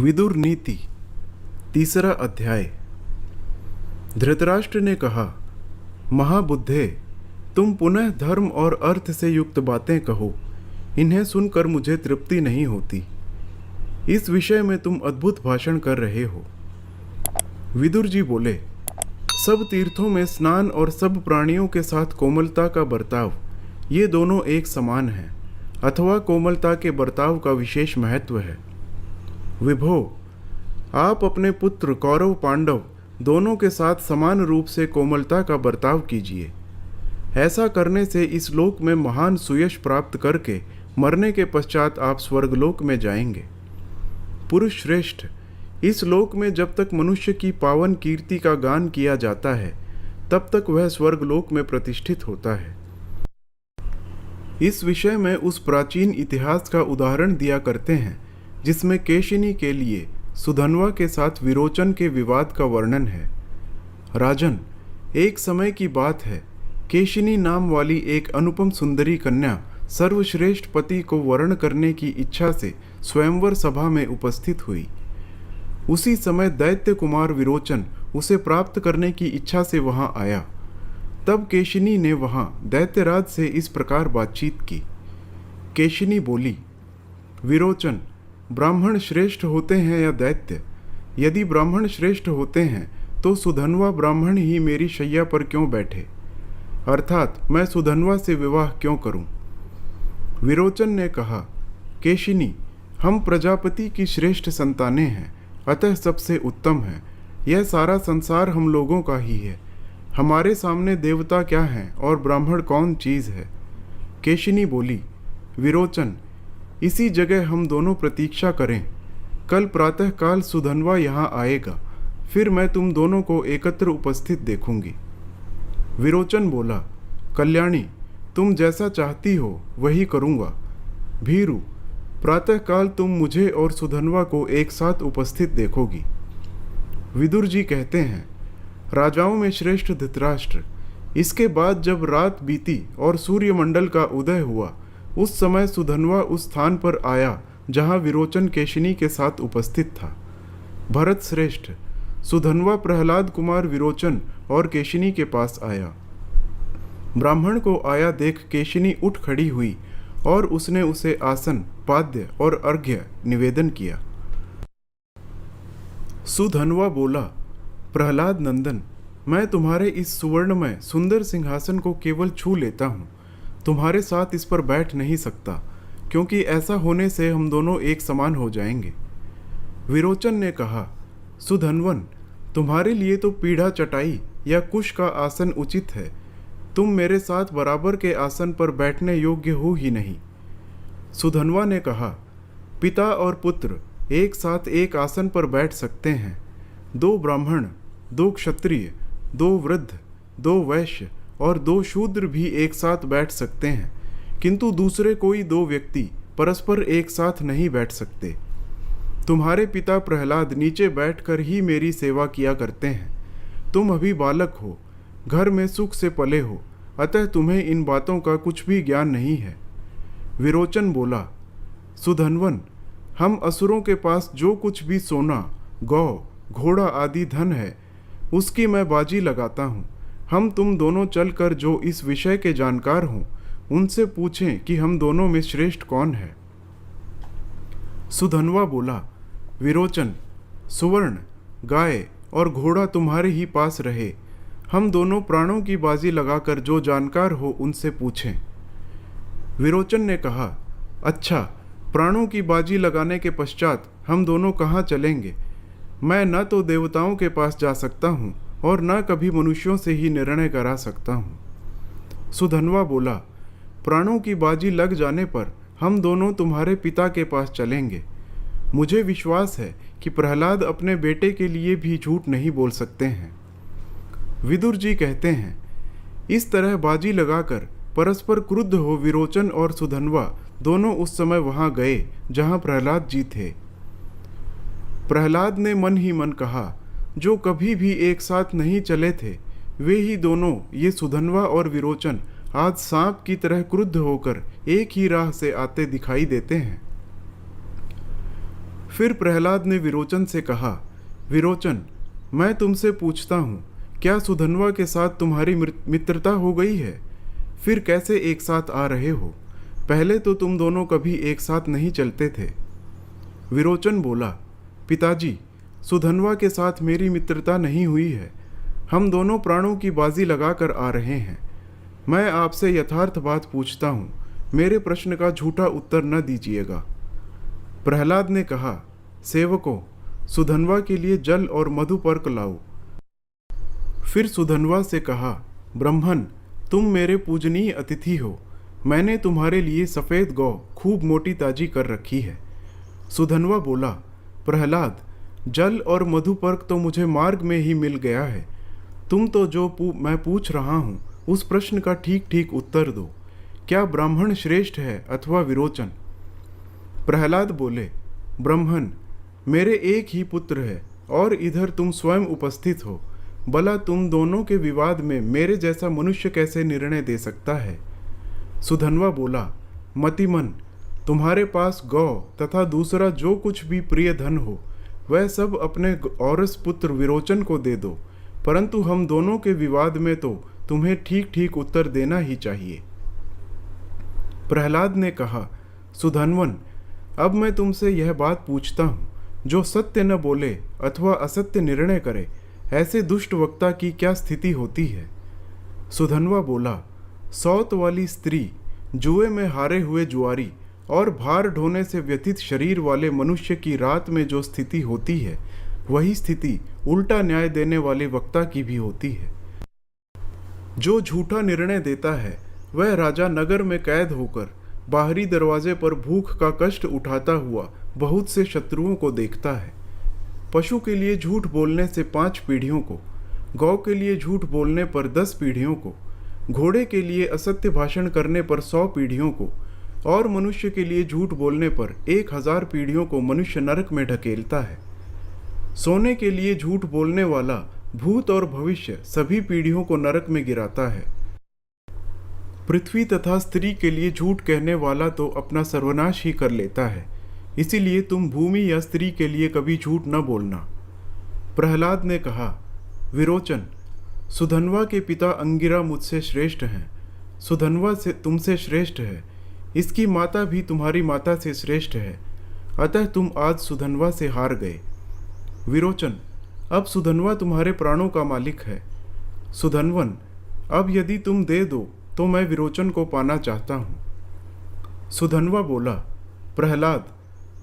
विदुर नीति तीसरा अध्याय। धृतराष्ट्र ने कहा, महाबुद्धे, तुम पुनः धर्म और अर्थ से युक्त बातें कहो। इन्हें सुनकर मुझे तृप्ति नहीं होती। इस विषय में तुम अद्भुत भाषण कर रहे हो। विदुर जी बोले, सब तीर्थों में स्नान और सब प्राणियों के साथ कोमलता का बर्ताव, ये दोनों एक समान हैं, अथवा कोमलता के बर्ताव का विशेष महत्व है। विभो, आप अपने पुत्र कौरव पांडव दोनों के साथ समान रूप से कोमलता का बर्ताव कीजिए। ऐसा करने से इस लोक में महान सुयश प्राप्त करके मरने के पश्चात आप स्वर्गलोक में जाएंगे। पुरुष श्रेष्ठ, इस लोक में जब तक मनुष्य की पावन कीर्ति का गान किया जाता है, तब तक वह स्वर्गलोक में प्रतिष्ठित होता है। इस विषय में उस प्राचीन इतिहास का उदाहरण दिया करते हैं जिसमें केशिनी के लिए सुधन्वा के साथ विरोचन के विवाद का वर्णन है। राजन, एक समय की बात है, केशिनी नाम वाली एक अनुपम सुंदरी कन्या सर्वश्रेष्ठ पति को वर्ण करने की इच्छा से स्वयंवर सभा में उपस्थित हुई। उसी समय दैत्य कुमार विरोचन उसे प्राप्त करने की इच्छा से वहां आया। तब केशिनी ने वहां दैत्यराज से इस प्रकार बातचीत की। केशिनी बोली, विरोचन, ब्राह्मण श्रेष्ठ होते हैं या दैत्य? यदि ब्राह्मण श्रेष्ठ होते हैं तो सुधन्वा ब्राह्मण ही मेरी शैया पर क्यों बैठे, अर्थात मैं सुधन्वा से विवाह क्यों करूं? विरोचन ने कहा, केशिनी, हम प्रजापति की श्रेष्ठ संतानें हैं, अतः सबसे उत्तम है। यह सारा संसार हम लोगों का ही है। हमारे सामने देवता क्या हैं और ब्राह्मण कौन चीज़ है? केशिनी बोली, विरोचन, इसी जगह हम दोनों प्रतीक्षा करें। कल प्रातःकाल सुधन्वा यहाँ आएगा, फिर मैं तुम दोनों को एकत्र उपस्थित देखूंगी। विरोचन बोला, कल्याणी, तुम जैसा चाहती हो वही करूँगा। भीरु, प्रातःकाल तुम मुझे और सुधन्वा को एक साथ उपस्थित देखोगी। विदुर जी कहते हैं, राजाओं में श्रेष्ठ धृतराष्ट्र, इसके बाद जब रात बीती और सूर्यमंडल का उदय हुआ, उस समय सुधन्वा उस स्थान पर आया जहाँ विरोचन केशिनी के साथ उपस्थित था। भरत श्रेष्ठ, सुधन्वा प्रहलाद कुमार विरोचन और केशिनी के पास आया। ब्राह्मण को आया देख केशिनी उठ खड़ी हुई और उसने उसे आसन, पाद्य और अर्घ्य निवेदन किया। सुधन्वा बोला, प्रहलाद नंदन, मैं तुम्हारे इस सुवर्णमय सुंदर सिंहासन को केवल छू लेता हूँ, तुम्हारे साथ इस पर बैठ नहीं सकता, क्योंकि ऐसा होने से हम दोनों एक समान हो जाएंगे। विरोचन ने कहा, सुधन्वन, तुम्हारे लिए तो पीढ़ा चटाई या कुश का आसन उचित है। तुम मेरे साथ बराबर के आसन पर बैठने योग्य हो ही नहीं। सुधन्वा ने कहा, पिता और पुत्र एक साथ एक आसन पर बैठ सकते हैं। दो ब्राह्मण, दो क्षत्रिय, दो वृद्ध, दो वैश्य और दो शूद्र भी एक साथ बैठ सकते हैं, किंतु दूसरे कोई दो व्यक्ति परस्पर एक साथ नहीं बैठ सकते। तुम्हारे पिता प्रहलाद नीचे बैठकर ही मेरी सेवा किया करते हैं। तुम अभी बालक हो, घर में सुख से पले हो, अतः तुम्हें इन बातों का कुछ भी ज्ञान नहीं है। विरोचन बोला, सुधन्वन, हम असुरों के पास जो कुछ भी सोना, गौ, घोड़ा आदि धन है, उसकी मैं बाजी लगाता हूँ। हम तुम दोनों चलकर जो इस विषय के जानकार हों, उनसे पूछें कि हम दोनों में श्रेष्ठ कौन है। सुधन्वा बोला, विरोचन, सुवर्ण, गाय और घोड़ा तुम्हारे ही पास रहे। हम दोनों प्राणों की बाजी लगाकर जो जानकार हो उनसे पूछें। विरोचन ने कहा, अच्छा, प्राणों की बाजी लगाने के पश्चात हम दोनों कहाँ चलेंगे? मैं न तो देवताओं के पास जा सकता हूँ और न कभी मनुष्यों से ही निर्णय करा सकता हूँ। सुधन्वा बोला, प्राणों की बाजी लग जाने पर हम दोनों तुम्हारे पिता के पास चलेंगे। मुझे विश्वास है कि प्रहलाद अपने बेटे के लिए भी झूठ नहीं बोल सकते हैं। विदुर जी कहते हैं, इस तरह बाजी लगाकर परस्पर क्रुद्ध हो विरोचन और सुधन्वा दोनों उस समय वहां गए जहां प्रहलाद जी थे। प्रहलाद ने मन ही मन कहा, जो कभी भी एक साथ नहीं चले थे, वे ही दोनों, ये सुधन्वा और विरोचन, आज सांप की तरह क्रुद्ध होकर एक ही राह से आते दिखाई देते हैं। फिर प्रहलाद ने विरोचन से कहा, विरोचन, मैं तुमसे पूछता हूँ, क्या सुधन्वा के साथ तुम्हारी मित्रता हो गई है? फिर कैसे एक साथ आ रहे हो? पहले तो तुम दोनों कभी एक साथ नहीं चलते थे। विरोचन बोला, पिताजी, सुधन्वा के साथ मेरी मित्रता नहीं हुई है। हम दोनों प्राणों की बाजी लगाकर आ रहे हैं। मैं आपसे यथार्थ बात पूछता हूँ, मेरे प्रश्न का झूठा उत्तर न दीजिएगा। प्रहलाद ने कहा, सेवकों, सुधन्वा के लिए जल और मधुपर्क लाओ। फिर सुधन्वा से कहा, ब्रह्मन, तुम मेरे पूजनीय अतिथि हो। मैंने तुम्हारे लिए सफ़ेद गौ खूब मोटी ताजी कर रखी है। सुधन्वा बोला, प्रहलाद, जल और मधुपर्क तो मुझे मार्ग में ही मिल गया है। तुम तो जो मैं पूछ रहा हूँ उस प्रश्न का ठीक ठीक उत्तर दो। क्या ब्राह्मण श्रेष्ठ है अथवा विरोचन? प्रहलाद बोले, ब्रह्मन, मेरे एक ही पुत्र है और इधर तुम स्वयं उपस्थित हो। भला तुम दोनों के विवाद में मेरे जैसा मनुष्य कैसे निर्णय दे सकता है? सुधन्वा बोला, मतिमन, तुम्हारे पास गौ तथा दूसरा जो कुछ भी प्रिय धन हो वह सब अपने औरस पुत्र विरोचन को दे दो, परंतु हम दोनों के विवाद में तो तुम्हें ठीक ठीक उत्तर देना ही चाहिए। प्रहलाद ने कहा, सुधन्वन, अब मैं तुमसे यह बात पूछता हूँ, जो सत्य न बोले अथवा असत्य निर्णय करे, ऐसे दुष्ट वक्ता की क्या स्थिति होती है? सुधन्वा बोला, सौत वाली स्त्री, जुए में हारे हुए जुआरी और भार ढोने से व्यथित शरीर वाले मनुष्य की रात में जो स्थिति होती है, वही स्थिति उल्टा न्याय देने वाले वक्ता की भी होती है। जो झूठा निर्णय देता है वह राजा नगर में कैद होकर बाहरी दरवाजे पर भूख का कष्ट उठाता हुआ बहुत से शत्रुओं को देखता है। पशु के लिए झूठ बोलने से 5 पीढ़ियों को, गौ के लिए झूठ बोलने पर 10 पीढ़ियों को, घोड़े के लिए असत्य भाषण करने पर 100 पीढ़ियों को और मनुष्य के लिए झूठ बोलने पर 1000 पीढ़ियों को मनुष्य नरक में ढकेलता है। सोने के लिए झूठ बोलने वाला भूत और भविष्य सभी पीढ़ियों को नरक में गिराता है। पृथ्वी तथा स्त्री के लिए झूठ कहने वाला तो अपना सर्वनाश ही कर लेता है। इसीलिए तुम भूमि या स्त्री के लिए कभी झूठ न बोलना। प्रहलाद ने कहा, विरोचन, सुधन्वा के पिता अंगिरा मुझसे श्रेष्ठ हैं। सुधन्वा से तुमसे श्रेष्ठ है। इसकी माता भी तुम्हारी माता से श्रेष्ठ है। अतः तुम आज सुधन्वा से हार गए। विरोचन, अब सुधन्वा तुम्हारे प्राणों का मालिक है। सुधन्वन, अब यदि तुम दे दो तो मैं विरोचन को पाना चाहता हूँ। सुधन्वा बोला, प्रहलाद,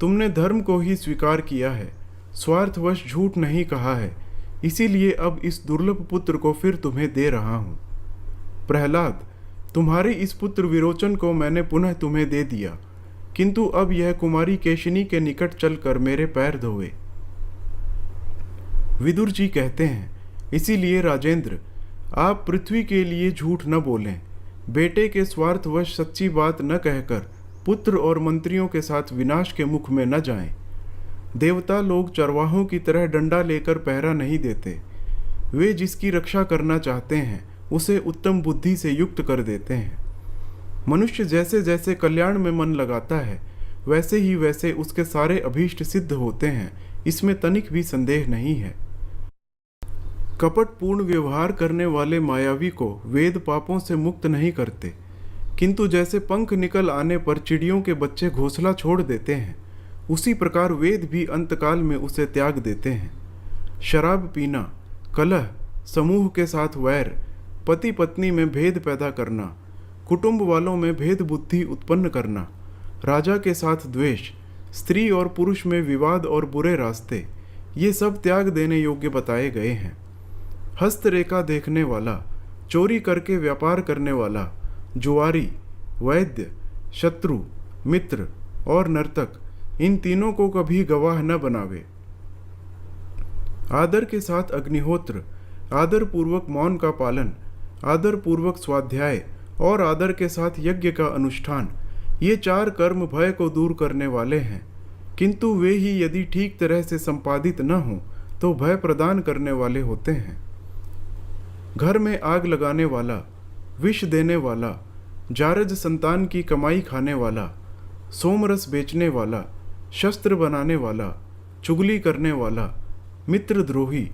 तुमने धर्म को ही स्वीकार किया है, स्वार्थवश झूठ नहीं कहा है, इसीलिए अब इस दुर्लभ पुत्र को फिर तुम्हें दे रहा हूँ। प्रहलाद, तुम्हारे इस पुत्र विरोचन को मैंने पुनः तुम्हें दे दिया, किंतु अब यह कुमारी केशिनी के निकट चलकर मेरे पैर धोए। विदुर जी कहते हैं, इसीलिए राजेंद्र, आप पृथ्वी के लिए झूठ न बोलें। बेटे के स्वार्थवश सच्ची बात न कहकर पुत्र और मंत्रियों के साथ विनाश के मुख में न जाएं। देवता लोग चरवाहों की तरह डंडा लेकर पहरा नहीं देते। वे जिसकी रक्षा करना चाहते हैं उसे उत्तम बुद्धि से युक्त कर देते हैं। मनुष्य जैसे जैसे कल्याण में मन लगाता है वैसे ही वैसे उसके सारे अभीष्ट सिद्ध होते हैं, इसमें तनिक भी संदेह नहीं है। कपटपूर्ण व्यवहार करने वाले मायावी को वेद पापों से मुक्त नहीं करते, किंतु जैसे पंख निकल आने पर चिड़ियों के बच्चे घोंसला छोड़ देते हैं, उसी प्रकार वेद भी अंतकाल में उसे त्याग देते हैं। शराब पीना, कलह, समूह के साथ वैर, पति पत्नी में भेद पैदा करना, कुटुंब वालों में भेद बुद्धि उत्पन्न करना, राजा के साथ द्वेष, स्त्री और पुरुष में विवाद और बुरे रास्ते, ये सब त्याग देने योग्य बताए गए हैं। हस्तरेखा देखने वाला, चोरी करके व्यापार करने वाला, जुआरी, वैद्य, शत्रु, मित्र और नर्तक, इन तीनों को कभी गवाह न बनावे। आदर के साथ अग्निहोत्र, आदर पूर्वक मौन का पालन, आदर पूर्वक स्वाध्याय और आदर के साथ यज्ञ का अनुष्ठान, ये 4 कर्म भय को दूर करने वाले हैं, किंतु वे ही यदि ठीक तरह से संपादित न हों तो भय प्रदान करने वाले होते हैं। घर में आग लगाने वाला, विष देने वाला, जारज संतान की कमाई खाने वाला, सोमरस बेचने वाला, शस्त्र बनाने वाला, चुगली करने वाला, मित्रद्रोही,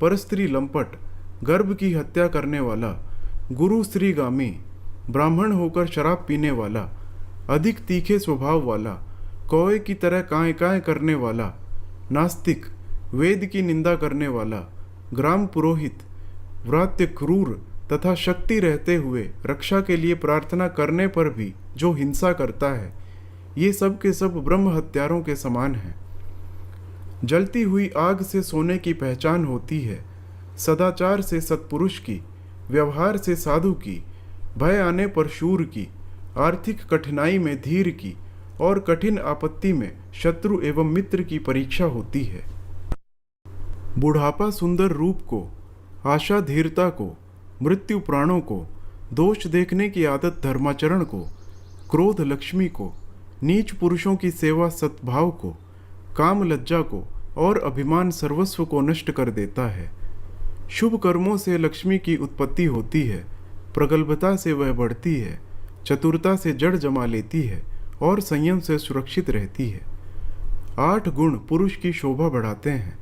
परस्त्री लंपट, गर्भ की हत्या करने वाला, गुरु श्रीगामी, ब्राह्मण होकर शराब पीने वाला, अधिक तीखे स्वभाव वाला, कौए की तरह काएं काएं करने वाला, नास्तिक, वेद की निंदा करने वाला, ग्राम पुरोहित, व्रात्य क्रूर तथा शक्ति रहते हुए रक्षा के लिए प्रार्थना करने पर भी जो हिंसा करता है, ये सब के सब ब्रह्म हत्यारों के समान हैं। जलती हुई आग से सोने की पहचान होती है, सदाचार से सत्पुरुष की, व्यवहार से साधु की, भय आने पर शूर की, आर्थिक कठिनाई में धीर की और कठिन आपत्ति में शत्रु एवं मित्र की परीक्षा होती है। बुढ़ापा सुंदर रूप को, आशा धीरता को, मृत्यु प्राणों को, दोष देखने की आदत धर्माचरण को, क्रोध लक्ष्मी को, नीच पुरुषों की सेवा सद्भाव को, काम लज्जा को और अभिमान सर्वस्व को नष्ट कर देता है। शुभ कर्मों से लक्ष्मी की उत्पत्ति होती है, प्रगल्भता से वह बढ़ती है, चतुरता से जड़ जमा लेती है और संयम से सुरक्षित रहती है। 8 गुण पुरुष की शोभा बढ़ाते हैं: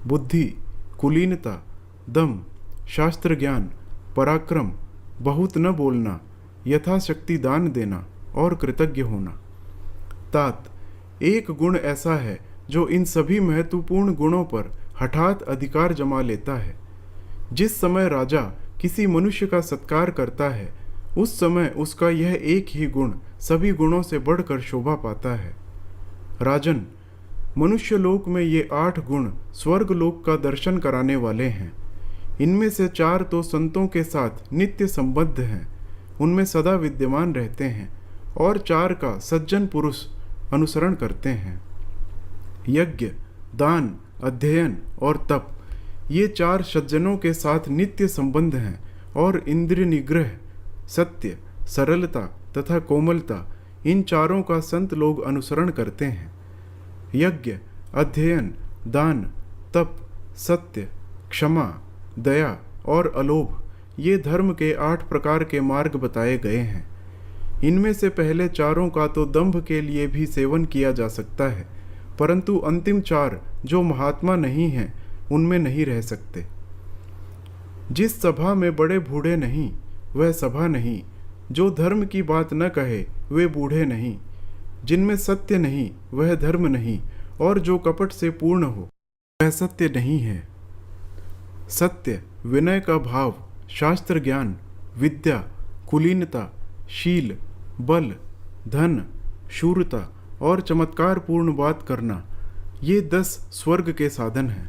बुद्धि, कुलीनता, दम, शास्त्र ज्ञान, पराक्रम, बहुत न बोलना, यथाशक्ति दान देना और कृतज्ञ होना। तात, एक गुण ऐसा है जो इन सभी महत्वपूर्ण गुणों पर हठात अधिकार जमा लेता है। जिस समय राजा किसी मनुष्य का सत्कार करता है, उस समय उसका यह एक ही गुण सभी गुणों से बढ़कर शोभा पाता है। राजन, मनुष्य लोक में ये 8 गुण स्वर्ग लोक का दर्शन कराने वाले हैं। इनमें से 4 तो संतों के साथ नित्य संबद्ध हैं, उनमें सदा विद्यमान रहते हैं, और 4 का सज्जन पुरुष अनुसरण करते हैं। यज्ञ, दान, अध्ययन और तप, ये 4 सज्जनों के साथ नित्य संबंध हैं और इंद्रिय निग्रह, सत्य, सरलता तथा कोमलता, इन चारों का संत लोग अनुसरण करते हैं। यज्ञ, अध्ययन, दान, तप, सत्य, क्षमा, दया और अलोभ, ये धर्म के 8 प्रकार के मार्ग बताए गए हैं। इनमें से पहले चारों का तो दंभ के लिए भी सेवन किया जा सकता है, परंतु अंतिम 4 जो महात्मा नहीं हैं, उनमें नहीं रह सकते। जिस सभा में बड़े बूढ़े नहीं, वह सभा नहीं। जो धर्म की बात न कहे, वे बूढ़े नहीं। जिनमें सत्य नहीं, वह धर्म नहीं, और जो कपट से पूर्ण हो, वह सत्य नहीं है। सत्य, विनय का भाव, शास्त्र ज्ञान, विद्या, कुलीनता, शील, बल, धन, शूरता और चमत्कार पूर्ण बात करना, ये 10 स्वर्ग के साधन हैं।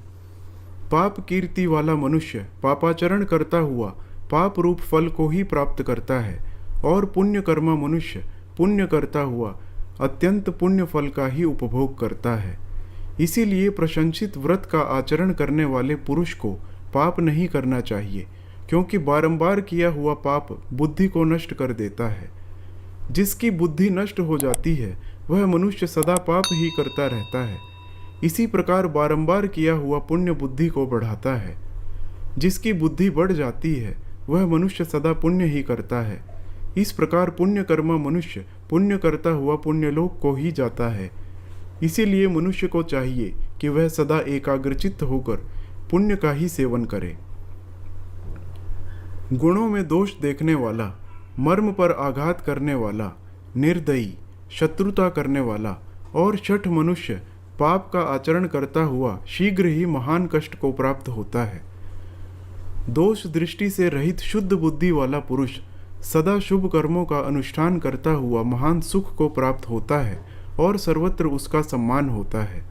पाप कीर्ति वाला मनुष्य पापाचरण करता हुआ पाप रूप फल को ही प्राप्त करता है, और पुण्यकर्मा मनुष्य पुण्य करता हुआ अत्यंत पुण्य फल का ही उपभोग करता है। इसीलिए प्रशंसित व्रत का आचरण करने वाले पुरुष को पाप नहीं करना चाहिए, क्योंकि बारंबार किया हुआ पाप बुद्धि को नष्ट कर देता है। जिसकी बुद्धि नष्ट हो जाती है, वह मनुष्य सदा पाप ही करता रहता है। इसी प्रकार बारंबार किया हुआ पुण्य बुद्धि को बढ़ाता है। जिसकी बुद्धि बढ़ जाती है, वह मनुष्य सदा पुण्य ही करता है। इस प्रकार पुण्यकर्मा मनुष्य पुण्य करता हुआ पुण्यलोक को ही जाता है। इसीलिए मनुष्य को चाहिए कि वह सदा एकाग्रचित्त होकर पुण्य का ही सेवन करे। गुणों में दोष देखने वाला, मर्म पर आघात करने वाला, निर्दयी, शत्रुता करने वाला और शठ मनुष्य पाप का आचरण करता हुआ शीघ्र ही महान कष्ट को प्राप्त होता है। दोष दृष्टि से रहित शुद्ध बुद्धि वाला पुरुष सदा शुभ कर्मों का अनुष्ठान करता हुआ महान सुख को प्राप्त होता है और सर्वत्र उसका सम्मान होता है।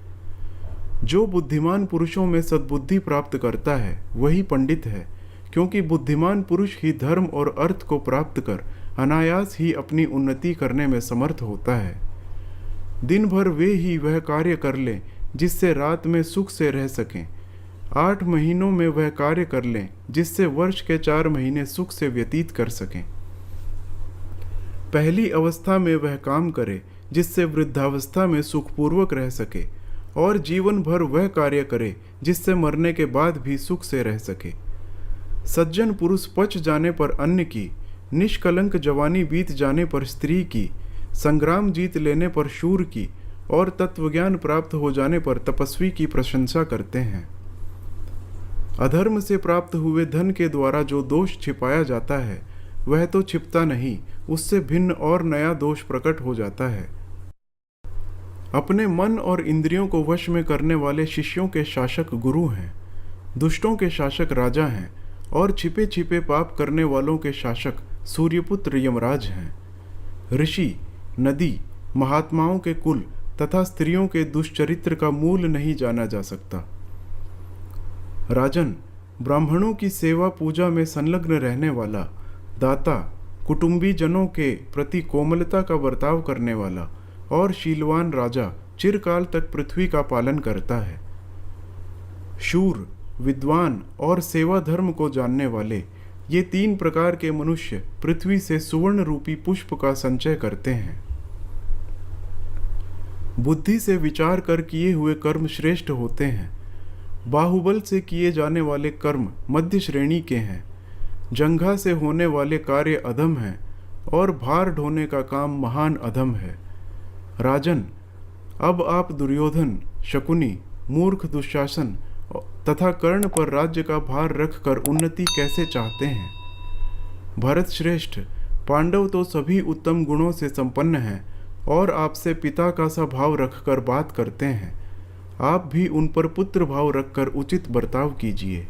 जो बुद्धिमान पुरुषों में सद्बुद्धि प्राप्त करता है, वही पंडित है, क्योंकि बुद्धिमान पुरुष ही धर्म और अर्थ को प्राप्त कर अनायास ही अपनी उन्नति करने में समर्थ होता है। दिन भर वे ही वह कार्य कर लें जिससे रात में सुख से रह सकें। 8 महीनों में वह कार्य कर लें जिससे वर्ष के 4 महीने सुख से व्यतीत कर सकें। पहली अवस्था में वह काम करे जिससे वृद्धावस्था में सुखपूर्वक रह सके, और जीवन भर वह कार्य करे जिससे मरने के बाद भी सुख से रह सके। सज्जन पुरुष पच जाने पर अन्न की, निष्कलंक जवानी बीत जाने पर स्त्री की, संग्राम जीत लेने पर शूर की और तत्वज्ञान प्राप्त हो जाने पर तपस्वी की प्रशंसा करते हैं। अधर्म से प्राप्त हुए धन के द्वारा जो दोष छिपाया जाता है वह तो छिपता नहीं, उससे भिन्न और नया दोष प्रकट हो जाता है। अपने मन और इंद्रियों को वश में करने वाले शिष्यों के शासक गुरु हैं, दुष्टों के शासक राजा हैं और छिपे छिपे पाप करने वालों के शासक सूर्यपुत्र यमराज हैं। ऋषि, नदी, महात्माओं के कुल तथा स्त्रियों के दुष्चरित्र का मूल नहीं जाना जा सकता। राजन, ब्राह्मणों की सेवा पूजा में संलग्न रहने वाला, दाता, कुटुंबी जनों के प्रति कोमलता का बर्ताव करने वाला और शीलवान राजा चिरकाल तक पृथ्वी का पालन करता है। शूर, विद्वान और सेवा धर्म को जानने वाले ये 3 प्रकार के मनुष्य पृथ्वी से सुवर्ण रूपी पुष्प का संचय करते हैं। बुद्धि से विचार कर किए हुए कर्म श्रेष्ठ होते हैं। बाहुबल से किए जाने वाले कर्म मध्य श्रेणी के हैं। जंघा से होने वाले कार्य अधम हैं और भार ढोने का काम महान अधम है। राजन, अब आप दुर्योधन, शकुनी, मूर्ख दुशासन तथा कर्ण पर राज्य का भार रखकर उन्नति कैसे चाहते हैं? भरत श्रेष्ठ, पांडव तो सभी उत्तम गुणों से संपन्न हैं और आपसे पिता का सा भाव रखकर बात करते हैं। आप भी उन पर पुत्र भाव रखकर उचित बर्ताव कीजिए।